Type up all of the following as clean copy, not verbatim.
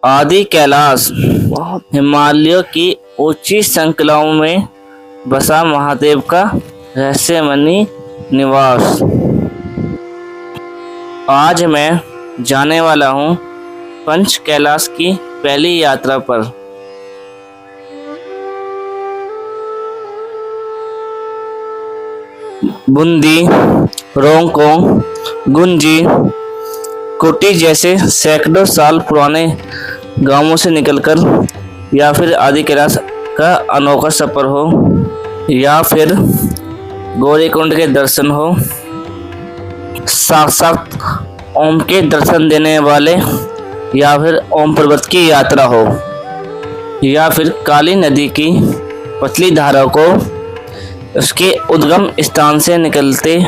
आदि कैलाश हिमालयों की ऊंची श्रृंखलाओं में बसा महादेव का रहस्यमयी निवास। आज मैं जाने वाला हूँ पंच कैलाश की पहली यात्रा पर। बूंदी, रोंगकोंग, गुंजी, कुटी जैसे सैकड़ों साल पुराने गांवों से निकलकर या फिर आदि कैलाश का अनोखा सफर हो या फिर गौरीकुंड के दर्शन हो, साक्षात ओम के दर्शन देने वाले या फिर ओम पर्वत की यात्रा हो या फिर काली नदी की पतली धारा को उसके उद्गम स्थान से निकलते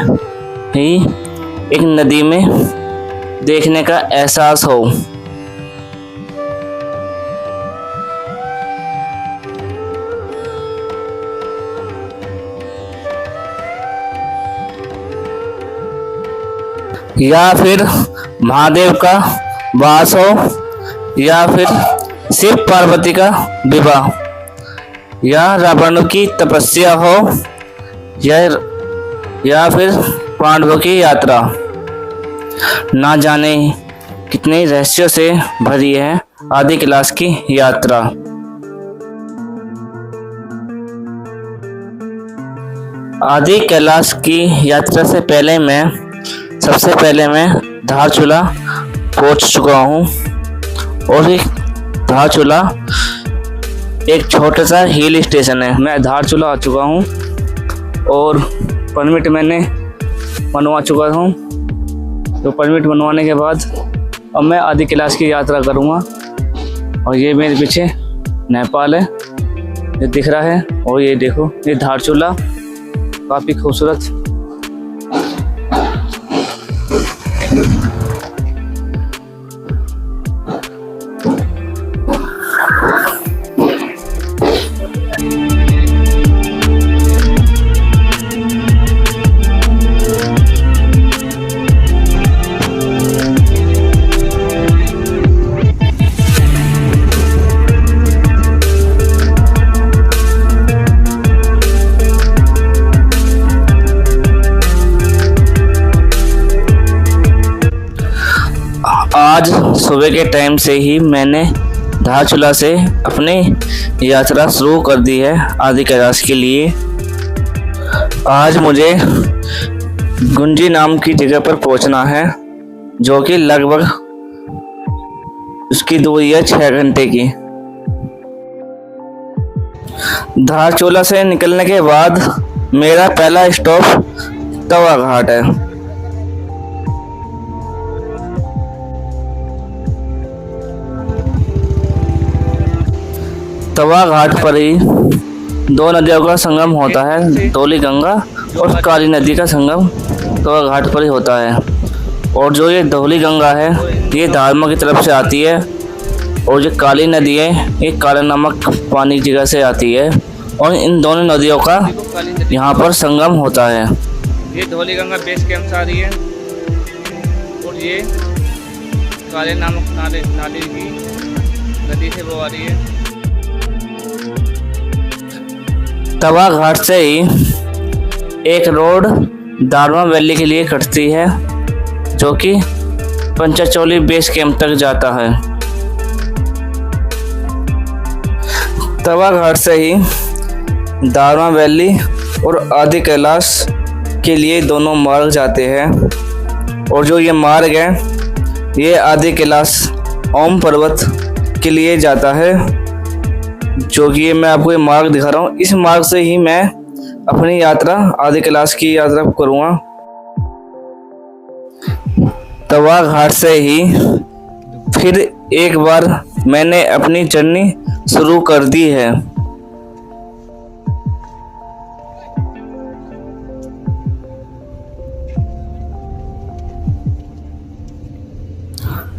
ही एक नदी में देखने का एहसास हो। या फिर महादेव का वास हो या फिर शिव पार्वती का विवाह या रावण की तपस्या हो या फिर पांडवों की यात्रा। ना जाने कितने रहस्यों से भरी है आदि कैलाश की यात्रा। आदि कैलाश की यात्रा से पहले सबसे पहले मैं धारचूला पहुंच चुका हूं और धारचूला एक छोटा सा हिल स्टेशन है। मैं धारचूला आ चुका हूं और परमिट मैंने बनवा चुका हूं। तो परमिट बनवाने के बाद अब मैं आदि कैलाश की यात्रा करूंगा। और ये मेरे पीछे नेपाल है, ये दिख रहा है। और ये देखो, ये धारचूला काफ़ी खूबसूरत। आज सुबह के टाइम से ही मैंने धारचूला से अपनी यात्रा शुरू कर दी है आदि कैलाश के लिए। आज मुझे गुंजी नाम की जगह पर पहुंचना है, जो कि लगभग उसकी दूरी है 6 घंटे की। धारचूला से निकलने के बाद मेरा पहला स्टॉप तवा घाट है। तवा घाट पर ही 2 नदियों का संगम होता है, धौली गंगा और काली नदी का संगम तवा घाट पर ही होता है। और जो ये धौली गंगा है ये धारमा की तरफ से आती है और जो काली नदी है ये काला नमक पानी जगह से आती है। और इन दोनों नदियों का यहाँ पर संगम होता है। ये धौली गंगा बेस कैंप से आ रही है और ये काले नमक नाली की नदी से वो आ रही है। तवा घाट से ही एक रोड दारमा वैली के लिए कटती है, जो कि पंचाचौली बेस कैंप तक जाता है। तवा घाट से ही दारमा वैली और आदि कैलाश के लिए दोनों मार्ग जाते हैं। और जो ये मार्ग है ये आदि कैलाश ओम पर्वत के लिए जाता है, जो कि मैं आपको ये मार्ग दिखा रहा हूँ। इस मार्ग से ही मैं अपनी यात्रा आदि कैलाश की यात्रा करूँगा। तवा घाट से ही फिर एक बार मैंने अपनी जर्नी शुरू कर दी है।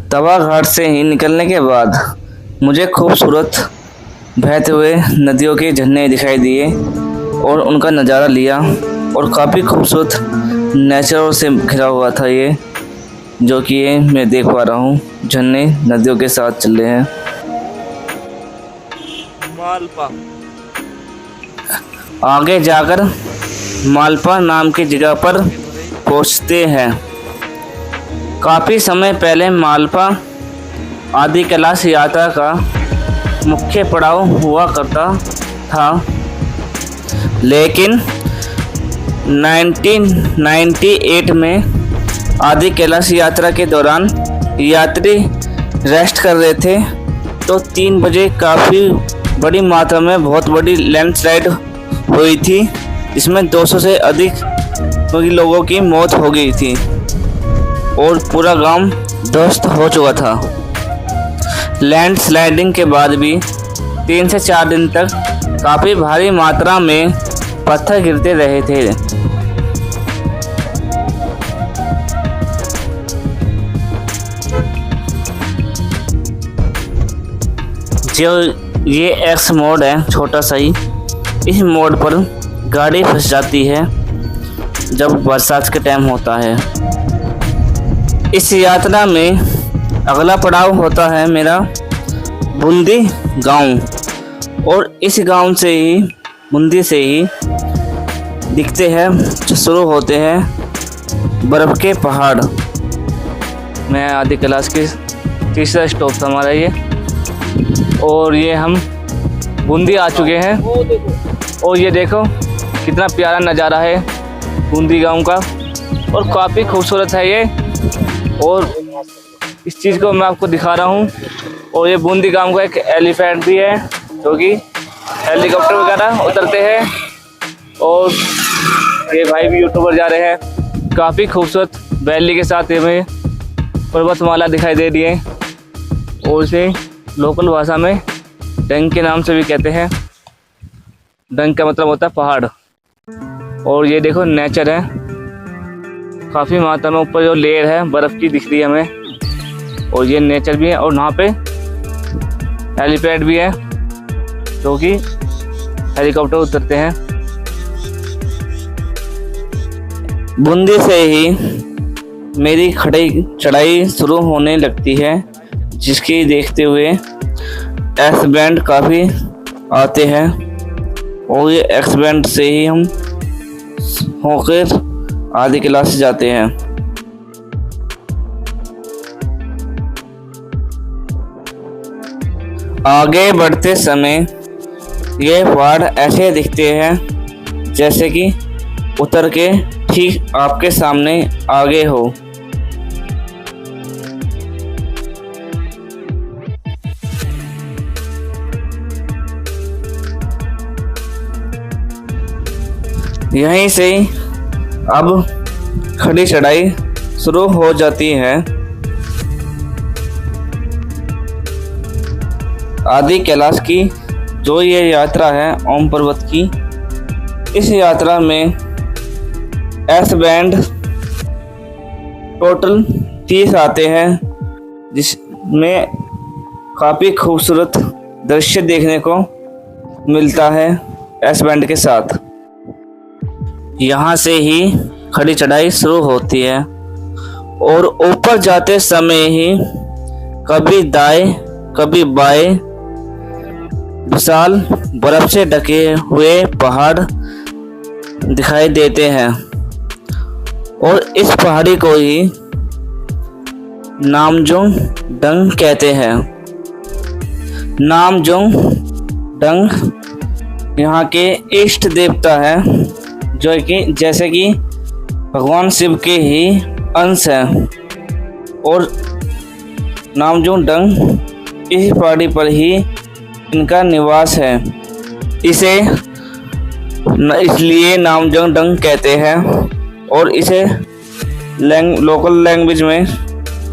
तवा घाट से ही निकलने के बाद मुझे खूबसूरत बहते हुए नदियों के झरने दिखाई दिए और उनका नज़ारा लिया। और काफ़ी खूबसूरत नेचर से घिरा हुआ था ये। जो कि ये मैं देख पा रहा हूँ झरने नदियों के साथ चल रहे हैं। मालपा। आगे जाकर मालपा नाम की जगह पर पहुँचते हैं। काफ़ी समय पहले मालपा आदि कैलाश यात्रा का मुख्य पड़ाव हुआ करता था, लेकिन 1998 में आदि कैलाश यात्रा के दौरान यात्री रेस्ट कर रहे थे तो 3 बजे काफ़ी बड़ी मात्रा में बहुत बड़ी लैंडस्लाइड हुई थी, जिसमें 200 से अधिक लोगों की मौत हो गई थी और पूरा गांव ध्वस्त हो चुका था। लैंडस्लाइडिंग के बाद भी 3 से 4 दिन तक काफ़ी भारी मात्रा में पत्थर गिरते रहे थे। जो ये एक्स मोड़ है छोटा सा ही, इस मोड़ पर गाड़ी फंस जाती है जब बरसात के टाइम होता है। इस यात्रा में अगला पड़ाव होता है मेरा बूंदी गांव, और इस गांव से ही बूंदी से ही दिखते हैं जो शुरू होते हैं बर्फ़ के पहाड़। मैं आदि कैलाश के तीसरा स्टॉप था हमारा ये, और ये हम बूंदी आ चुके हैं। और ये देखो कितना प्यारा नज़ारा है बूंदी गांव का, और काफ़ी खूबसूरत है ये। और इस चीज़ को मैं आपको दिखा रहा हूँ। और ये बूंदी गांव का एक एलिफेंट भी है जो कि हेलीकॉप्टर वगैरह उतरते हैं, और ये भाई भी यूट्यूबर जा रहे हैं। काफ़ी खूबसूरत वैली के साथ हमें पर्वतमाला दिखाई दे रही है, और इसे लोकल भाषा में डंग के नाम से भी कहते हैं। डंग का मतलब होता है पहाड़। और ये देखो नेचर है, काफ़ी मात्रा में ऊपर जो लेयर है बर्फ़ की दिख रही है हमें, और ये नेचर भी है। और वहाँ पे हेलीपैड भी है जो कि हेलीकॉप्टर उतरते हैं। बूंदी से ही मेरी चढ़ाई शुरू होने लगती है, जिसकी देखते हुए एक्स बैंड काफ़ी आते हैं, और ये एक्स बैंड से ही हम होकर आदि कैलाश जाते हैं। आगे बढ़ते समय ये पहाड़ ऐसे दिखते हैं जैसे कि उतर के ठीक आपके सामने आगे हो। यहीं से अब खड़ी चढ़ाई शुरू हो जाती है। आदि कैलाश की जो ये यात्रा है ओम पर्वत की, इस यात्रा में एस बैंड टोटल 30 आते हैं, जिसमें काफ़ी खूबसूरत दृश्य देखने को मिलता है एस बैंड के साथ। यहाँ से ही खड़ी चढ़ाई शुरू होती है, और ऊपर जाते समय ही कभी दाएं कभी बाएं विशाल बर्फ से ढके हुए पहाड़ दिखाई देते हैं। और इस पहाड़ी को ही नामजोंग डंग कहते हैं। नामजोंग डंग यहाँ के इष्ट देवता है, जो कि जैसे कि भगवान शिव के ही अंश हैं। और नामजोंग डंग इस पहाड़ी पर ही इनका निवास है। इसे इसलिए नामजोंग डंग कहते हैं, और इसे लोकल लैंग्वेज में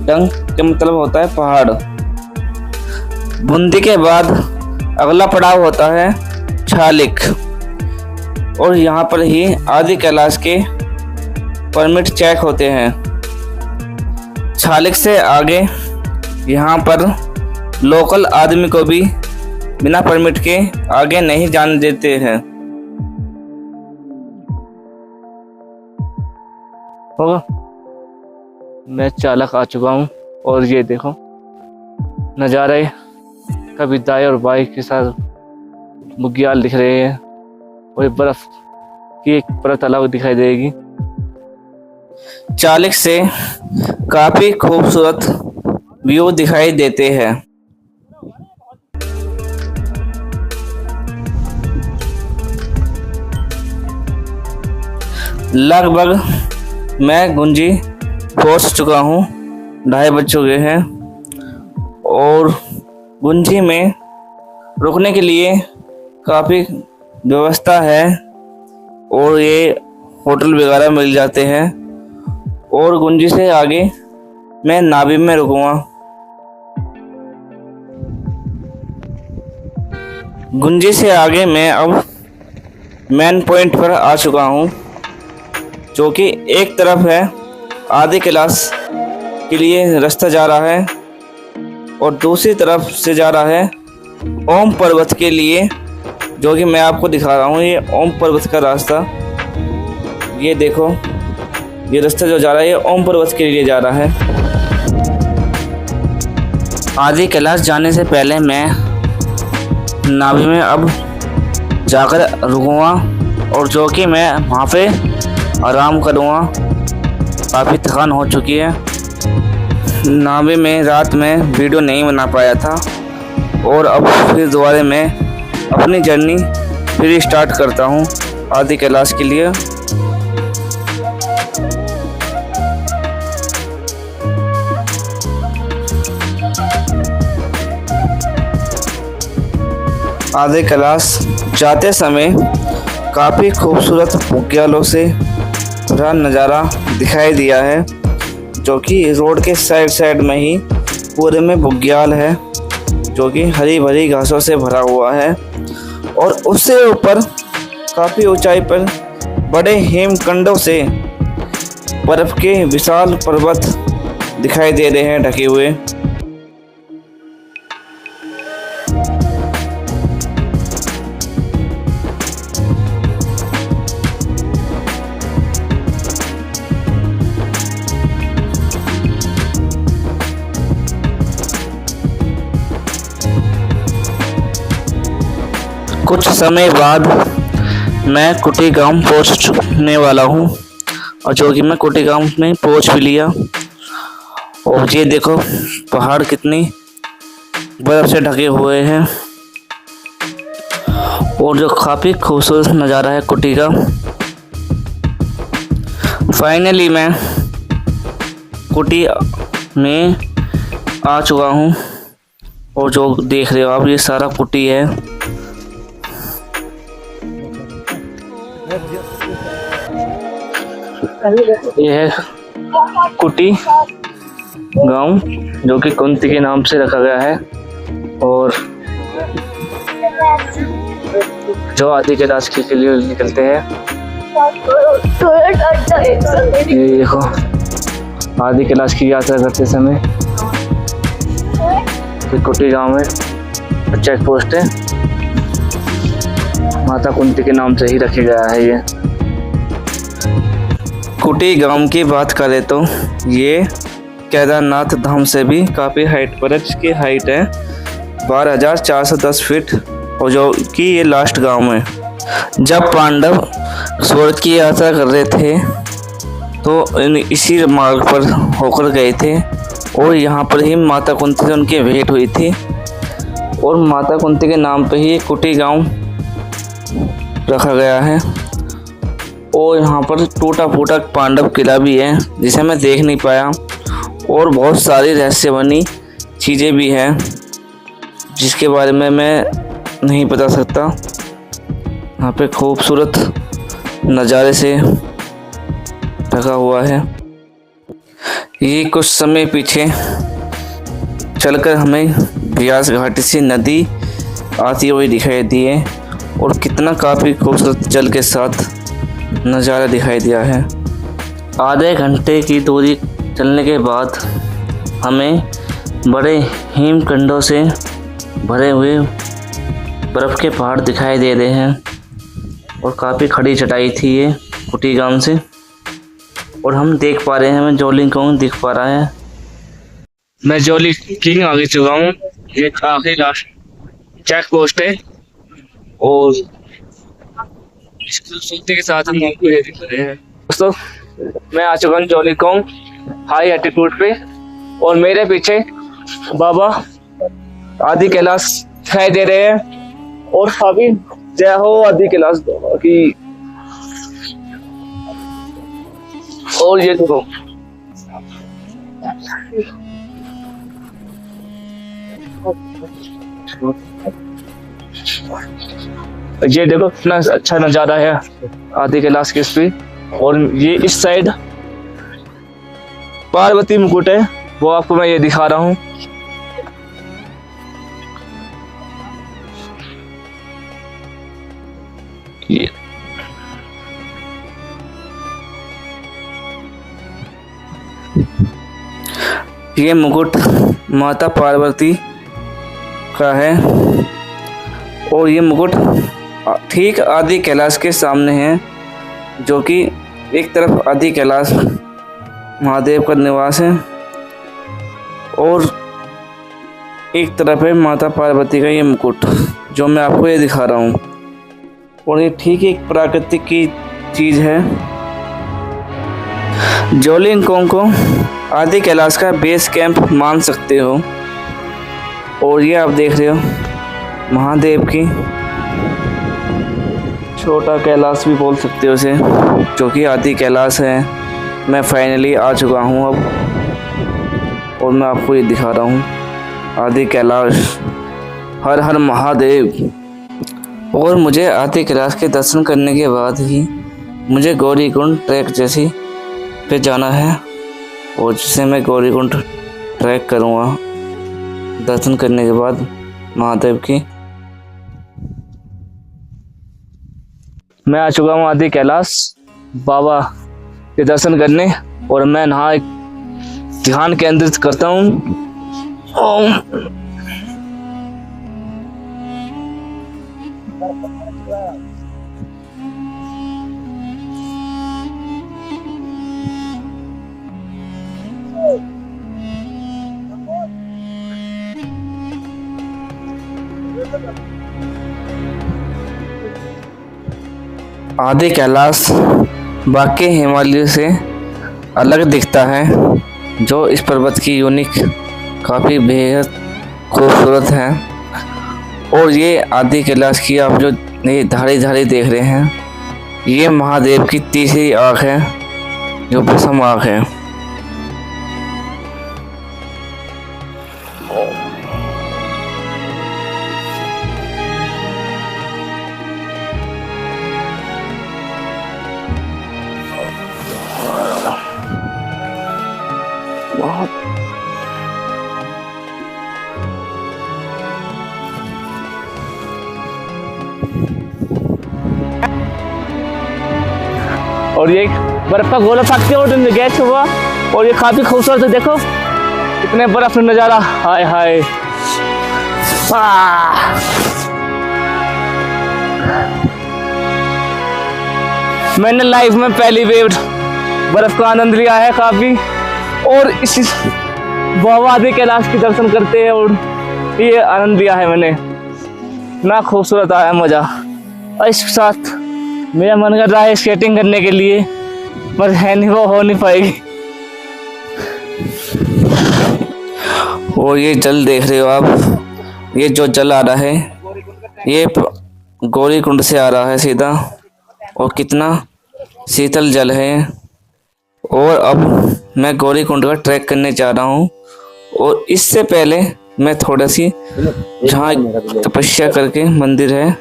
डंग का मतलब होता है पहाड़। बूंदी के बाद अगला पड़ाव होता है छालिक, और यहाँ पर ही आदि कैलाश के परमिट चेक होते हैं। छालिक से आगे यहाँ पर लोकल आदमी को भी बिना परमिट के आगे नहीं जाने देते हैं। होगा मैं चालक आ चुका हूँ और ये देखो नज़ारे कभी दाएं और बाएं के साथ बुग्याल दिख रहे हैं और ये बर्फ की एक परत अलग दिखाई देगी। चालक से काफी खूबसूरत व्यू दिखाई देते हैं। लगभग मैं गुंजी पहुंच चुका हूँ, 2:30 बज चुके हैं और गुंजी में रुकने के लिए काफ़ी व्यवस्था है और ये होटल वगैरह मिल जाते हैं। और गुंजी से आगे मैं नावी में रुकूंगा। गुंजी से आगे मैं अब मेन पॉइंट पर आ चुका हूँ, जो कि एक तरफ है आदि कैलाश के लिए रास्ता जा रहा है और दूसरी तरफ से जा रहा है ओम पर्वत के लिए, जो कि मैं आपको दिखा रहा हूँ। ये ओम पर्वत का रास्ता, ये देखो ये रास्ता जो जा रहा है ये ओम पर्वत के लिए जा रहा है। आदि कैलाश जाने से पहले मैं नावी में अब जाकर रुकूंगा और जो कि मैं वहाँ पे आराम करूँगा। काफ़ी थकान हो चुकी है। नावे में रात में वीडियो नहीं बना पाया था और अब फिर दोबारा मैं अपनी जर्नी फिर स्टार्ट करता हूँ आदि कैलाश के लिए। आदि कैलाश जाते समय काफ़ी खूबसूरत बुग्यालों से भरा नज़ारा दिखाई दिया है, जो कि रोड के साइड में ही पूरे में बुग्याल है, जो कि हरी भरी घासों से भरा हुआ है। और उससे ऊपर काफ़ी ऊंचाई पर बड़े हिमखंडों से बर्फ के विशाल पर्वत दिखाई दे रहे हैं ढके हुए। कुछ समय बाद मैं कुटी गांव पहुंचने वाला हूं और जो कि मैं कुटी गांव में पहुंच भी लिया। और ये देखो पहाड़ कितनी बर्फ से ढके हुए हैं और जो काफ़ी खूबसूरत नज़ारा है कुटी का। फाइनली मैं कुटी में आ चुका हूं और जो देख रहे हो आप ये सारा कुटी है। यह है कुटी गांव, जो कि कुंती के नाम से रखा गया है और जो आदि कैलाश के लिए निकलते हैं। ये देखो आदि कैलाश की यात्रा करते समय कुटी गांव में चेक पोस्ट है, माता कुंती के नाम से ही रखा गया है। ये कुटी गांव की बात करें तो ये केदारनाथ धाम से भी काफ़ी हाइट पर है, जिसकी हाइट है 12,410 फीट और जो कि ये लास्ट गांव है। जब पांडव स्वर्ग की यात्रा कर रहे थे तो इसी मार्ग पर होकर गए थे और यहाँ पर ही माता कुंती से उनकी भेंट हुई थी और माता कुंती के नाम पे ही कुटी गांव रखा गया है। और यहाँ पर टूटा फूटा पांडव किला भी है जिसे मैं देख नहीं पाया और बहुत सारी रहस्य बनी चीज़ें भी हैं जिसके बारे में मैं नहीं बता सकता। यहाँ पे खूबसूरत नज़ारे से ढका हुआ है। ये कुछ समय पीछे चलकर हमें व्यास घाटी से नदी आती हुई दिखाई दी है और कितना काफ़ी खूबसूरत जल के साथ नज़ारा दिखाई दिया है। आधे घंटे की दूरी चलने के बाद हमें बड़े हिमखंडों से भरे हुए बर्फ़ के पहाड़ दिखाई दे रहे हैं और काफ़ी खड़ी चटाई थी ये कुटी गांव से और हम देख पा रहे हैं, हमें जोली कौन दिख पा रहा है। मैं जोली किंग आगे चुका हूँ। ये आखिरी लास्ट चेक पोस्ट है और इस खूबसूरती के साथ हम आपको ये दिखा रहे हैं। दोस्तों मैं आ चुका हूँ जोली कॉन्ग हाई एल्टीट्यूड पे और मेरे पीछे बाबा आदि कैलाश दिखाई दे रहे हैं और अभी जय हो आदि कैलाश बाबा की। और ये देखो कितना अच्छा नजारा है आदि कैलाश के इस पे। और ये इस साइड पार्वती मुकुट है, वो आपको मैं ये दिखा रहा हूँ। ये मुकुट माता पार्वती का है और ये मुकुट ठीक आदि कैलाश के सामने है, जो कि एक तरफ आदि कैलाश महादेव का निवास है और एक तरफ है माता पार्वती का ये मुकुट, जो मैं आपको ये दिखा रहा हूँ। और ये ठीक एक प्राकृतिक की चीज़ है। ज्वालिंगकोंग को आदि कैलाश का बेस कैंप मान सकते हो। और ये आप देख रहे हो महादेव की छोटा कैलाश भी बोल सकते हो उसे, जो कि आदि कैलाश है। मैं फाइनली आ चुका हूँ अब और मैं आपको ये दिखा रहा हूँ आदि कैलाश। हर हर महादेव। और मुझे आदि कैलाश के दर्शन करने के बाद ही मुझे गौरीकुंड ट्रैक जैसी पे जाना है और जिसे मैं गौरीकुंड ट्रैक करूँगा दर्शन करने के बाद महादेव की। मैं आ चुका हूँ आदि कैलाश बाबा के दर्शन करने और मैं नहा ध्यान केंद्रित करता हूँ। ओम आदि कैलाश बाकी हिमालय से अलग दिखता है, जो इस पर्वत की यूनिक काफ़ी बेहद खूबसूरत है। और ये आदि कैलाश की आप जो ये धारी धारी देख रहे हैं, ये महादेव की तीसरी आँख है, जो भस्म आँख है। और ये बर्फ का गोला फेंकते हो तुम गए हुआ और ये काफी खूबसूरत है। देखो कितने बर्फ में नजारा, हाय हाय। मैंने लाइफ में पहली वेव बर्फ का आनंद लिया है काफी। और इस बाबा आदि कैलाश के दर्शन करते हैं और ये आनंद लिया है मैंने। इतना खूबसूरत आया मजा। और इसके साथ मेरा मन कर रहा है स्केटिंग करने के लिए, पर है नहीं, वो हो नहीं पाएगी। और ये जल देख रहे हो आप, ये जो जल आ रहा है ये गौरीकुंड से आ रहा है सीधा, और कितना शीतल जल है। और अब मैं गौरीकुंड का ट्रैक करने जा रहा हूँ। और इससे पहले मैं थोड़ा सी जहाँ तपस्या करके मंदिर है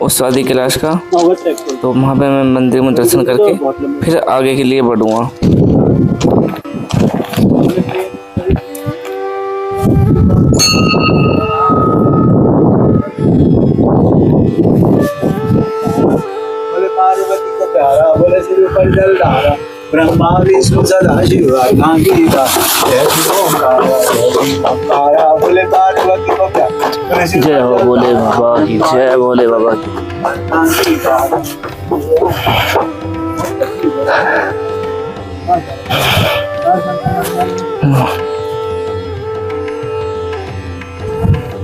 उस आदि कैलाश का, तो वहाँ पे मैं मंदिर में दर्शन करके फिर आगे के लिए बढ़ूँगा। बोले पार्वती को प्यारा, बोले सिर पर जल डाला, ब्रह्मा विष्णु सदा शिव आज्ञा जय ओंकारा। बोले पार्वती को प्यारा, जय हो बोले बाबा की, जय बोले बाबा की।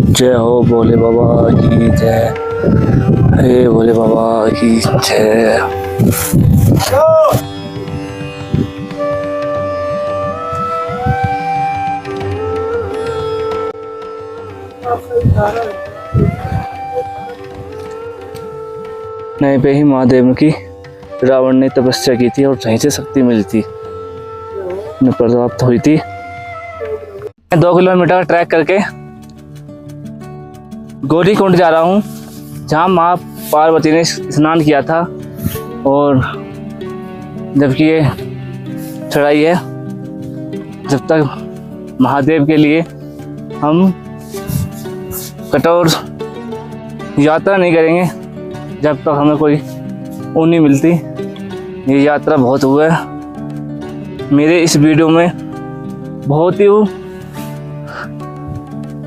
जय हो भोले बाबा की जय, हे भोले बाबा की जय। नहीं पे ही महादेव की रावण ने तपस्या की थी और वहीं से शक्ति मिली थी, प्राप्त हुई थी। 2 किलोमीटर का ट्रैक करके गौरी कुंड जा रहा हूँ, जहाँ माँ पार्वती ने स्नान किया था। और जबकि ये चढ़ाई है, जब तक महादेव के लिए हम कठोर यात्रा नहीं करेंगे, जब तक हमें कोई ऊन नहीं मिलती। ये यात्रा बहुत हुआ है मेरे इस वीडियो में, बहुत ही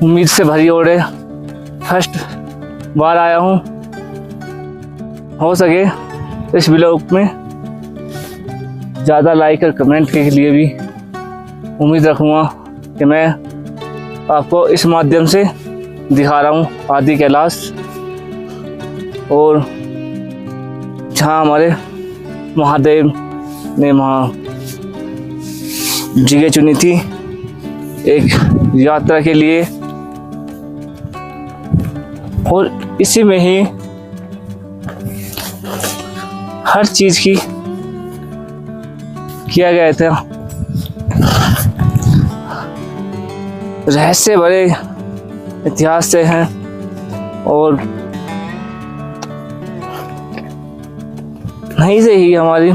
उम्मीद से भरी ओर है। फर्स्ट बार आया हूँ, हो सके इस ब्लॉग में ज़्यादा लाइक और कमेंट के लिए भी उम्मीद रखूँगा कि मैं आपको इस माध्यम से दिखा रहा हूँ आदि कैलाश, और जहाँ हमारे महादेव ने वहाँ जगह चुनी थी एक यात्रा के लिए, और इसी में ही हर चीज की किया गया था। रहस्य भरे इतिहास से हैं, और नहीं से ही हमारी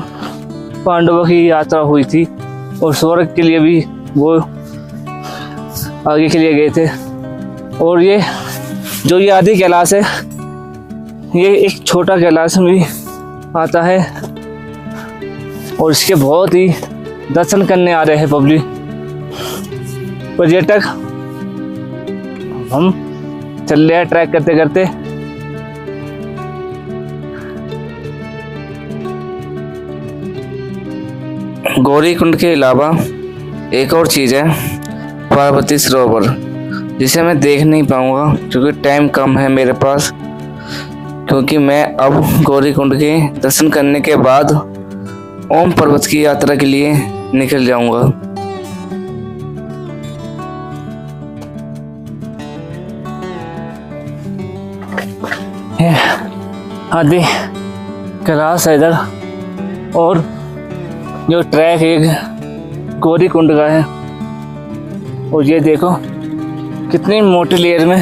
पांडवों की यात्रा हुई थी, और स्वर्ग के लिए भी वो आगे के लिए गए थे। और ये जो ये आदि कैलाश है, ये एक छोटा कैलाश भी आता है, और इसके बहुत ही दर्शन करने आ रहे हैं पब्लिक पर्यटक। हम चल रहे हैं ट्रैक करते करते। गौरी कुंड के अलावा एक और चीज़ है, पार्वती सरोवर, जिसे मैं देख नहीं पाऊंगा क्योंकि टाइम कम है मेरे पास, क्योंकि मैं अब गौरी कुंड के दर्शन करने के बाद ओम पर्वत की यात्रा के लिए निकल जाऊंगा। आदि कैलाश है इधर, और जो ट्रैक एक गौरी कुंड का है। और ये देखो कितनी मोटी लेयर में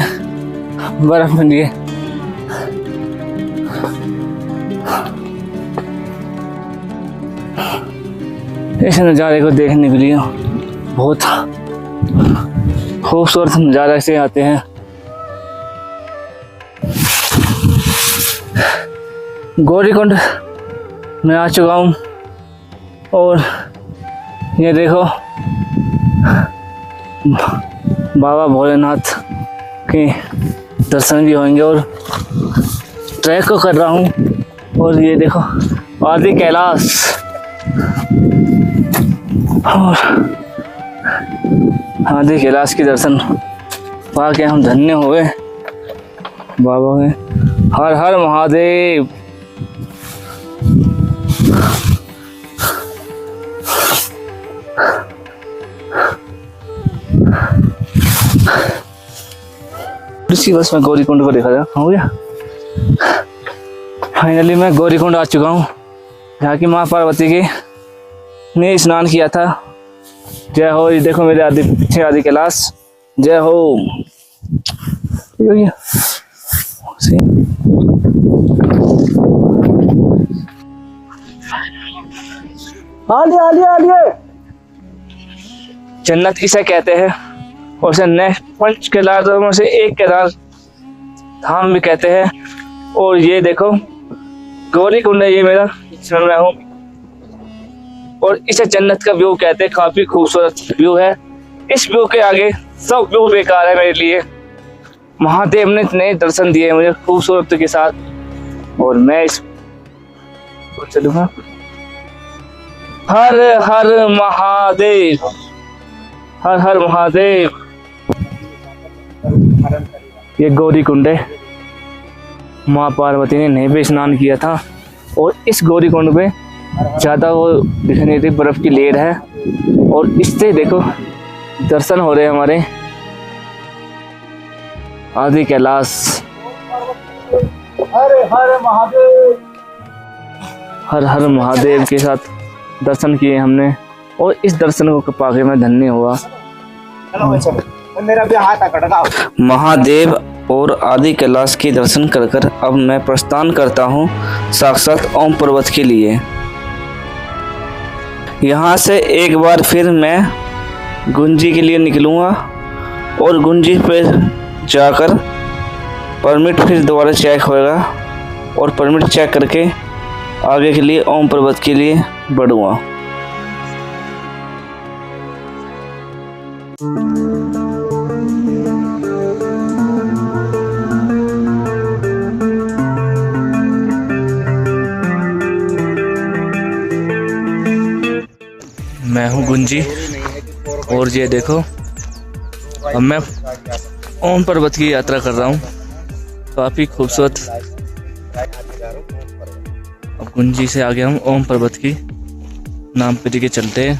बर्फ बनी है। इस नज़ारे को देखने के लिए बहुत खूबसूरत नज़ारे से आते हैं। गौरी कुंड में आ चुका हूँ, और ये देखो बाबा भोलेनाथ के दर्शन भी होंगे, और ट्रैक को कर रहा हूँ। और ये देखो आदि कैलाश, और आदि कैलाश के दर्शन पाके हम धन्य हुए बाबा में। हर हर महादेव। इसी बस मैं गौरी कुंड को देखा था, हो गया। फाइनली मैं गौरी कुंड आ चुका हूँ, जहाँ की माँ पार्वती के ने स्नान किया था। जय हो। ये देखो मेरे आदि पीछे आदि कैलाश। जय हो। आलिए जन्नत किसे कहते हैं, और उसे नेक्स्ट 5 केदारों में से एक केदार धाम भी कहते हैं। और ये देखो गौरी कुंड है, ये मेरा चल रहा हूँ, और इसे जन्नत का व्यू कहते हैं। काफी खूबसूरत व्यू है। इस व्यू के आगे सब व्यू बेकार है मेरे लिए। महादेव ने इतने दर्शन दिए मुझे खूबसूरती के साथ, और मैं इस चलूंगा। हर हर महादेव, हर हर महादेव। ये गौरी कुंड है, माँ पार्वती ने यहीं पे स्नान किया था। और इस गौरी कुंड में ज़्यादा वो दिख नहीं थी, बर्फ की लेयर है। और इससे देखो दर्शन हो रहे हैं हमारे आदि कैलाश। हर हर महादेव, हर हर महादेव के साथ दर्शन किए हमने, और इस दर्शन को पाके मैं धन्य हुआ। चलो भाई चलो, मेरा भी हाथ अकड़ाओ। महादेव और आदि कैलाश के दर्शन कर कर अब मैं प्रस्थान करता हूँ साक्षात ओम पर्वत के लिए। यहाँ से एक बार फिर मैं गुंजी के लिए निकलूँगा और गुंजी पे जाकर परमिट फिर दोबारा चेक होएगा और परमिट चेक करके आगे के लिए ओम पर्वत के लिए बढ़ूँगा। मैं हूँ गुंजी और ये देखो अब मैं ओम पर्वत की यात्रा कर रहा हूँ, काफ़ी खूबसूरत। अब गुंजी से आगे हम ओम पर्वत की नाम पे लेके चलते हैं,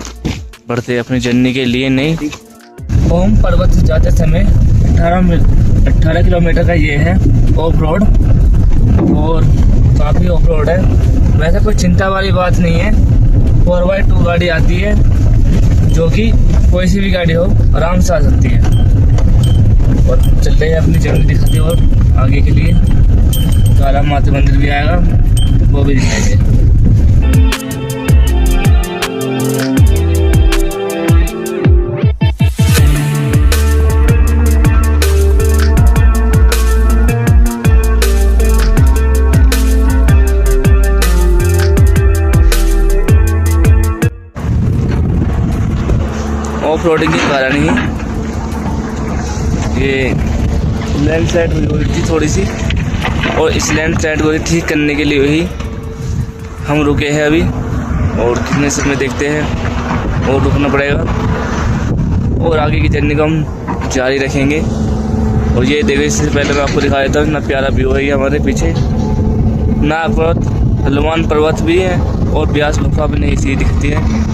बढ़ते हैं अपनी जर्नी के लिए। नहीं, ओम पर्वत जाते समय 18 किलोमीटर का ये है ऑफ रोड, और काफ़ी ऑफ रोड है। वैसे कोई चिंता वाली बात नहीं है, 4x2 गाड़ी आती है जो कि कोई सी भी गाड़ी हो आराम से आ सकती है। और चलते हैं अपनी जर्नी दिखाते और आगे के लिए काला माता मंदिर भी आएगा, वो भी दिखाएंगे। ऑफ रोडिंग के कारण ही ये लैंडस्लाइड हुई थी थोड़ी सी, और इस लैंडस्लाइड को ठीक करने के लिए ही हम रुके हैं अभी। और कितने समय देखते हैं और रुकना पड़ेगा, और आगे की जर्नी को हम जारी रखेंगे। और ये देखो, इससे पहले मैं आपको दिखाया था इतना प्यारा व्यू है ये हमारे पीछे। नाग पर्वत, हनुमान पर्वत भी है और ब्यास गुफा भी नहीं सी दिखती है।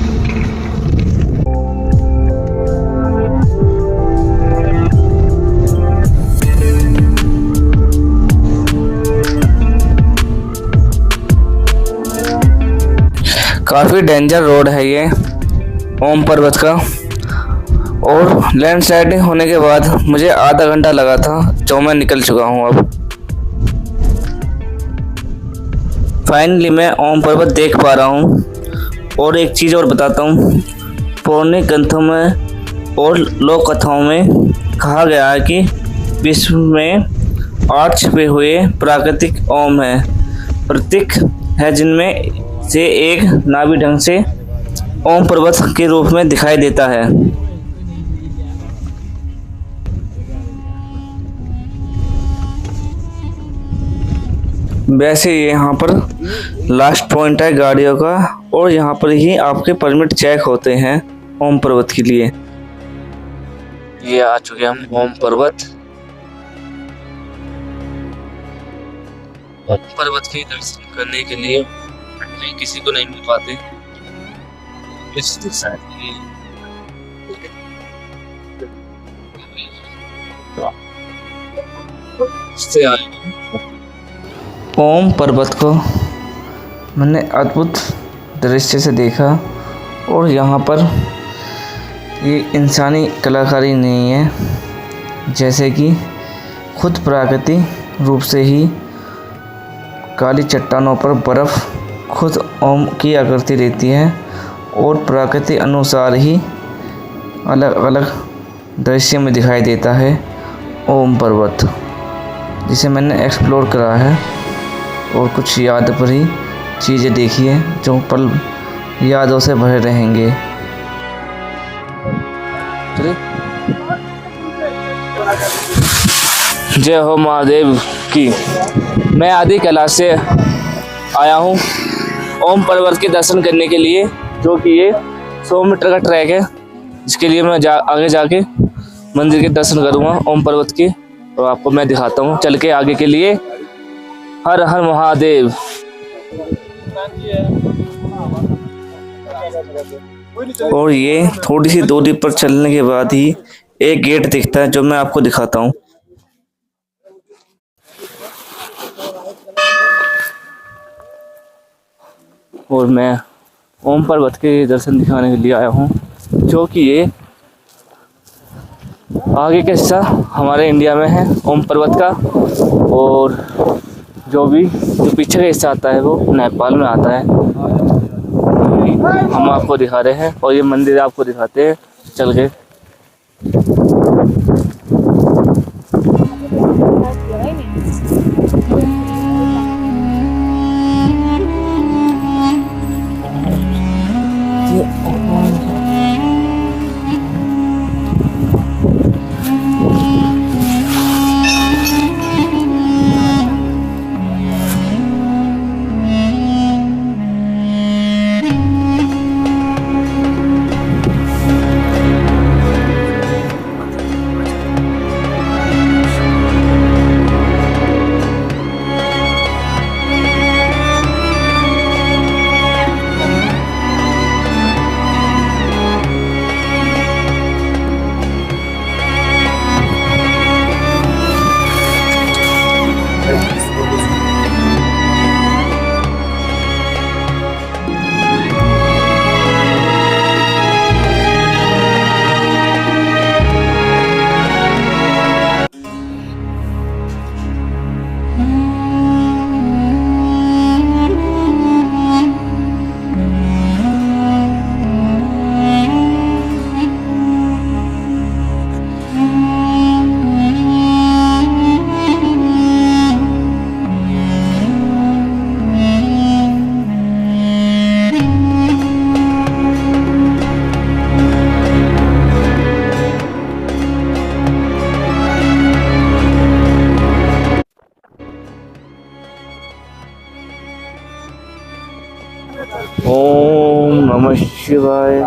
काफ़ी डेंजर रोड है ये ओम पर्वत का, और लैंडस्लाइड होने के बाद मुझे आधा घंटा लगा था, जो मैं निकल चुका हूँ अब। फाइनली मैं ओम पर्वत देख पा रहा हूँ। और एक चीज़ और बताता हूँ, पौराणिक ग्रंथों में और लोक कथाओं में कहा गया है कि विश्व में 8 छिपे हुए प्राकृतिक ओम है, प्रतीक है, जिनमें से एक नाभि ढंग से ओम पर्वत के रूप में दिखाई देता है। वैसे यहाँ पर लास्ट पॉइंट है गाड़ियों का, और यहाँ पर ही आपके परमिट चेक होते हैं ओम पर्वत के लिए। ये आ चुके हम ओम पर्वत। पर्वत के दर्शन करने के लिए किसी को नहीं मिल पाते। ओम पर्वत को मैंने अद्भुत दृश्य से देखा, और यहाँ पर ये इंसानी कलाकारी नहीं है, जैसे कि खुद प्रकृति रूप से ही काली चट्टानों पर बर्फ़ खुद ओम की आकृति रहती है, और प्रकृति अनुसार ही अलग अलग दृश्य में दिखाई देता है ओम पर्वत, जिसे मैंने एक्सप्लोर करा है। और कुछ याद भरी चीज़ें देखी है जो पल यादों से भरे रहेंगे। जय हो महादेव की। मैं आदि कैलाश से आया हूँ ओम पर्वत के दर्शन करने के लिए। जो कि ये 100 मीटर का ट्रैक है, जिसके लिए मैं आगे जाके मंदिर के दर्शन करूँगा ओम पर्वत के, और आपको मैं दिखाता हूँ चल के आगे के लिए। हर हर महादेव। और ये थोड़ी सी दूरी पर चलने के बाद ही एक गेट दिखता है, जो मैं आपको दिखाता हूँ। और मैं ओम पर्वत के दर्शन दिखाने के लिए आया हूँ, जो कि ये आगे का हिस्सा हमारे इंडिया में है ओम पर्वत का, और जो पीछे का हिस्सा आता है वो नेपाल में आता है। हम आपको दिखा रहे हैं और ये मंदिर आपको दिखाते हैं चल के। ओम नमः शिवाय,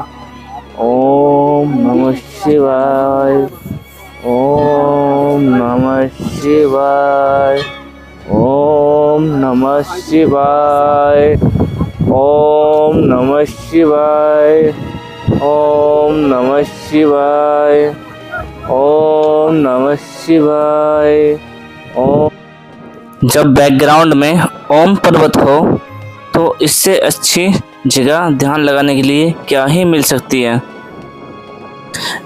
ओम नमः शिवाय, ओम नमः शिवाय, ओम नमः शिवाय, ओम नमः शिवाय, ओम नमः शिवाय, ओम नमः शिवाय। ओम। जब बैकग्राउंड में ओम पर्वत हो तो इससे अच्छी जगह ध्यान लगाने के लिए क्या ही मिल सकती है।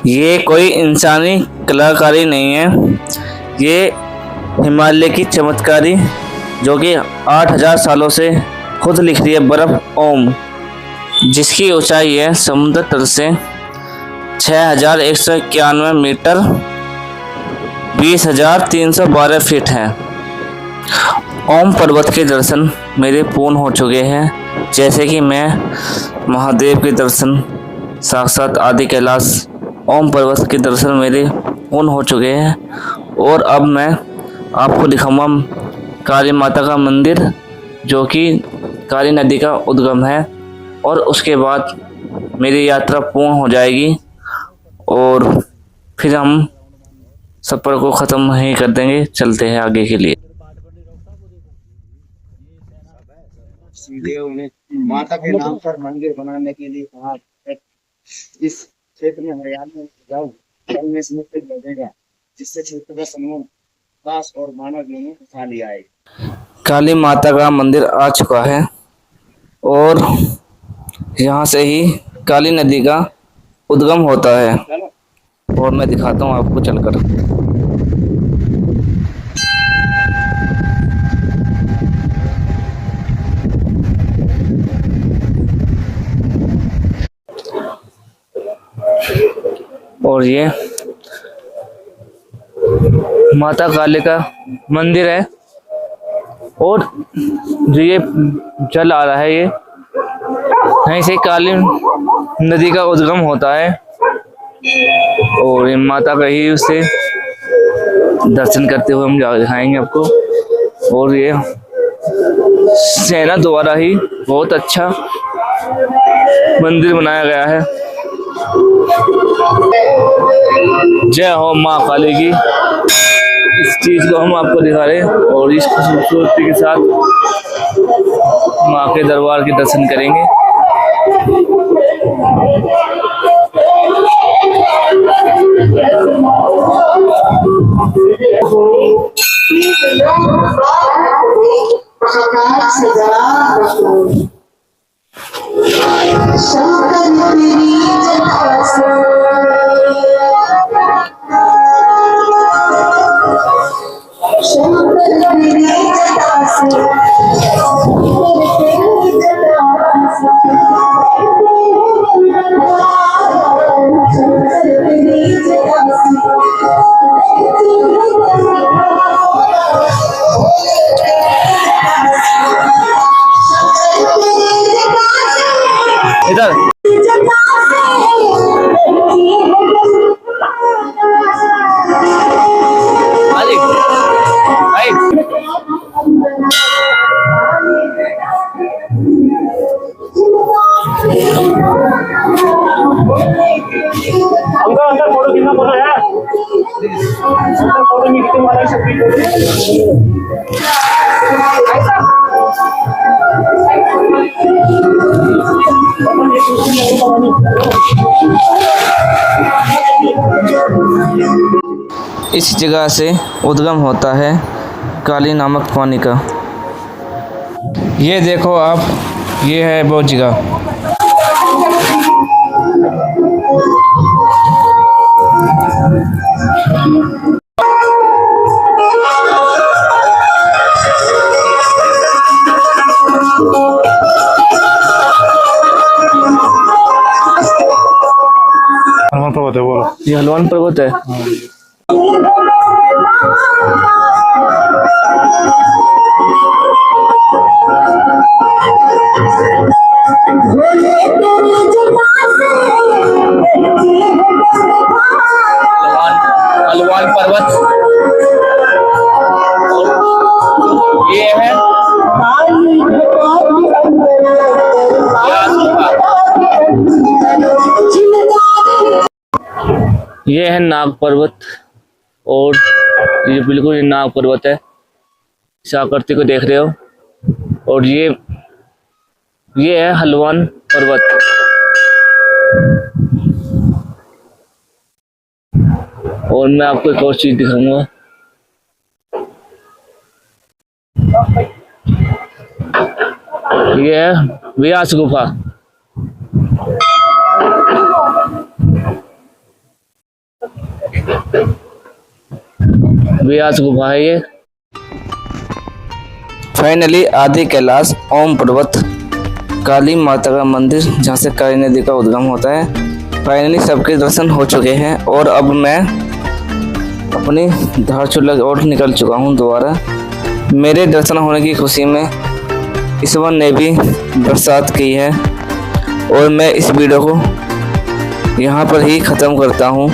ये कोई इंसानी कलाकारी नहीं है, ये हिमालय की चमत्कारी, जो कि 8000 सालों से खुद लिख रही है बर्फ ओम, जिसकी ऊंचाई है समुद्र तल से 6191 मीटर 20,312 फीट है। ओम पर्वत के दर्शन मेरे पूर्ण हो चुके हैं, जैसे कि मैं महादेव के दर्शन, साक्षात आदि कैलाश ओम पर्वत के दर्शन मेरे पूर्ण हो चुके हैं। और अब मैं आपको दिखाऊंगा काली माता का मंदिर, जो कि काली नदी का उद्गम है, और उसके बाद मेरी यात्रा पूर्ण हो जाएगी और फिर हम सफ़र को ख़त्म नहीं कर देंगे, चलते हैं आगे के लिए। सीधे उन्हें माता के नाम पर मंदिर बनाने के लिए कहा, इस क्षेत्र में हरियाणा जाओ, में से मुक्त लगेगा, जिससे क्षेत्र का समूह दास और मानव ने उठा लिया है। काली माता का मंदिर आ चुका है और यहाँ से ही काली नदी का उद्गम होता है, और मैं दिखाता हूँ आपको चलकर। और ये माता काली का मंदिर है, और जो ये जल आ रहा है, ये यहीं से काली नदी का उद्गम होता है, और ये माता का ही उससे दर्शन करते हुए हम दिखाएंगे आपको। और ये सेना द्वारा ही बहुत अच्छा मंदिर बनाया गया है। जय हो माँ काली की। इस चीज को हम आपको दिखा रहे हैं और इस खूबसूरती के साथ माँ के दरबार के दर्शन करेंगे। इधर अंदर फोटो कितना फोटो यार अंदर फोटो में कितने वाला सब इस जगह से उद्गम होता है काली नामक पानी का। ये देखो आप, ये है वो जगह। हनुमान पर्वत है, बोलो। ये हनुमान पर्वत है। हनुमान पर्वत ये है ये है नाग पर्वत और ये बिल्कुल ये नाग पर्वत है। इस आकृति को देख रहे हो और ये है हनुमान पर्वत। और मैं आपको एक और चीज दिखाऊंगा। ये है व्यास गुफा। व्यास गुफा है ये। फाइनली आदि कैलाश ओम पर्वत काली माता का मंदिर जहाँ से काली नदी का उद्गम होता है। फाइनली सबके दर्शन हो चुके हैं और अब मैं अपनी धारचूला और निकल चुका हूँ दोबारा। मेरे दर्शन होने की खुशी में ईश्वर ने भी बरसात की है और मैं इस वीडियो को यहाँ पर ही ख़त्म करता हूँ।